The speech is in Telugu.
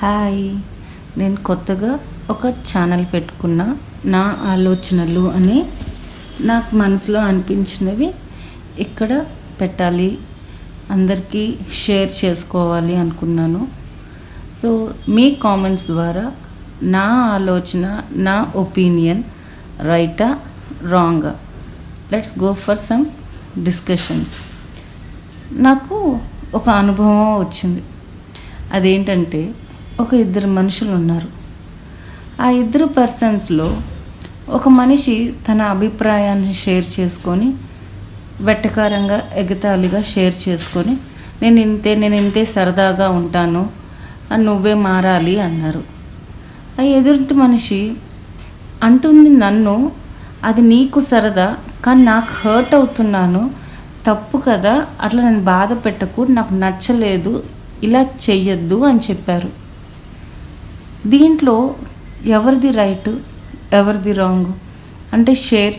హాయ్, నేను కొత్తగా ఒక ఛానల్ పెట్టుకున్నా. నా ఆలోచనలు అని నాకు మనసులో అనిపించినవి ఇక్కడ పెట్టాలి, అందరికీ షేర్ చేసుకోవాలి అనుకున్నాను. సో మీ కామెంట్స్ ద్వారా నా ఆలోచన, నా ఒపీనియన్ రైటా రాంగా, let's go for some discussions. నాకు ఒక అనుభవం వచ్చింది. అదేంటంటే, ఒక ఇద్దరు మనుషులు ఉన్నారు. ఆ ఇద్దరు పర్సన్స్లో ఒక మనిషి తన అభిప్రాయాన్ని షేర్ చేసుకొని, వెట్టకారంగా ఎగతాళిగా షేర్ చేసుకొని, నేను ఇంతే సరదాగా ఉంటాను, నువ్వే మారాలి అన్నారు. ఆ ఎదుటి మనిషి అంటుంది, నన్ను అది నీకు సరదా, కానీ నాకు హర్ట్ అవుతున్నాను, తప్పు కదా, అట్లా నన్ను బాధ పెట్టకు, నాకు నచ్చలేదు, ఇలా చెయ్యొద్దు అని చెప్పారు. దీంట్లో ఎవరిది రైట్, ఎవరిది రాంగ్ అంటే షేర్